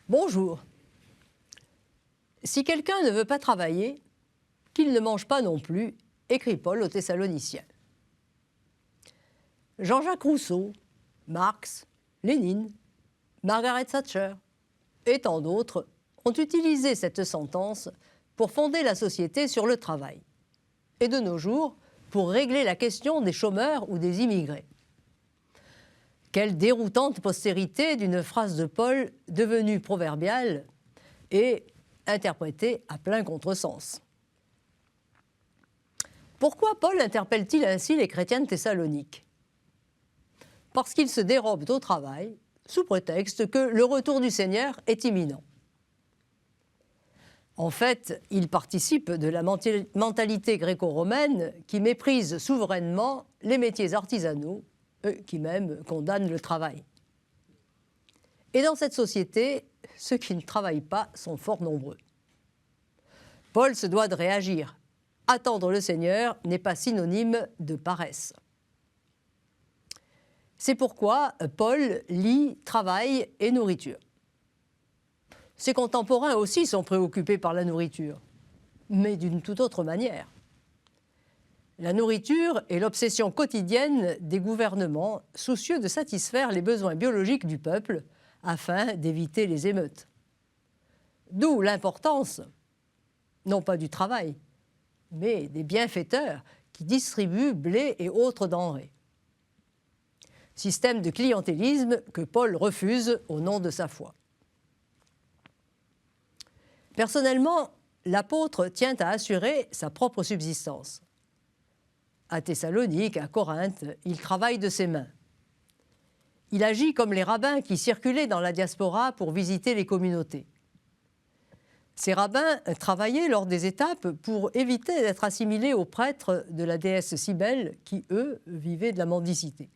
Bonjour. Si quelqu'un ne veut pas travailler, qu'il ne mange pas non plus, écrit Paul aux Thessaloniciens. Jean-Jacques Rousseau, Marx, Lénine, Margaret Thatcher et tant d'autres ont utilisé cette sentence pour fonder la société sur le travail. Et de nos jours, pour régler la question des chômeurs ou des immigrés. Quelle déroutante postérité d'une phrase de Paul devenue proverbiale et interprétée à plein contresens. Pourquoi Paul interpelle-t-il ainsi les chrétiens de Thessalonique? Parce qu'ils se dérobent au travail sous prétexte que le retour du Seigneur est imminent. En fait, ils participent de la mentalité gréco-romaine qui méprise souverainement les métiers artisanaux, qui même condamnent le travail. Et dans cette société, ceux qui ne travaillent pas sont fort nombreux. Paul se doit de réagir. Attendre le Seigneur n'est pas synonyme de paresse. C'est pourquoi Paul lie travail et nourriture. Ses contemporains aussi sont préoccupés par la nourriture, mais d'une toute autre manière. La nourriture est l'obsession quotidienne des gouvernements soucieux de satisfaire les besoins biologiques du peuple afin d'éviter les émeutes. D'où l'importance, non pas du travail, mais des bienfaiteurs qui distribuent blé et autres denrées. Système de clientélisme que Paul refuse au nom de sa foi. Personnellement, l'apôtre tient à assurer sa propre subsistance. À Thessalonique, à Corinthe, il travaille de ses mains. Il agit comme les rabbins qui circulaient dans la diaspora pour visiter les communautés. Ces rabbins travaillaient lors des étapes pour éviter d'être assimilés aux prêtres de la déesse Cybèle qui, eux, vivaient de la mendicité.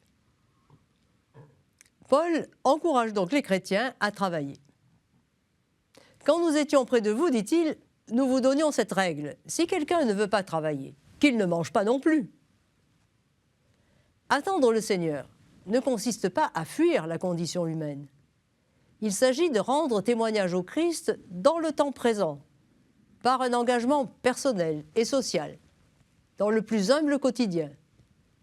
Paul encourage donc les chrétiens à travailler. Quand nous étions près de vous, dit-il, nous vous donnions cette règle. Si quelqu'un ne veut pas travailler, qu'il ne mange pas non plus. Attendre le Seigneur ne consiste pas à fuir la condition humaine. Il s'agit de rendre témoignage au Christ dans le temps présent, par un engagement personnel et social, dans le plus humble quotidien,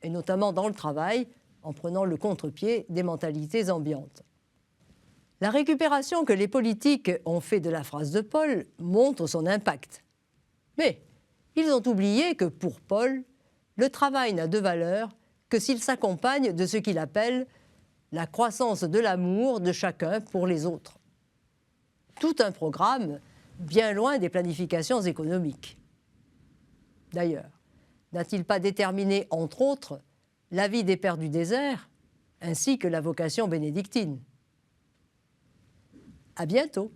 et notamment dans le travail, en prenant le contre-pied des mentalités ambiantes. La récupération que les politiques ont fait de la phrase de Paul montre son impact. Mais ils ont oublié que pour Paul, le travail n'a de valeur que s'il s'accompagne de ce qu'il appelle la croissance de l'amour de chacun pour les autres. Tout un programme bien loin des planifications économiques. D'ailleurs, n'a-t-il pas déterminé, entre autres, la vie des pères du désert, ainsi que la vocation bénédictine? À bientôt.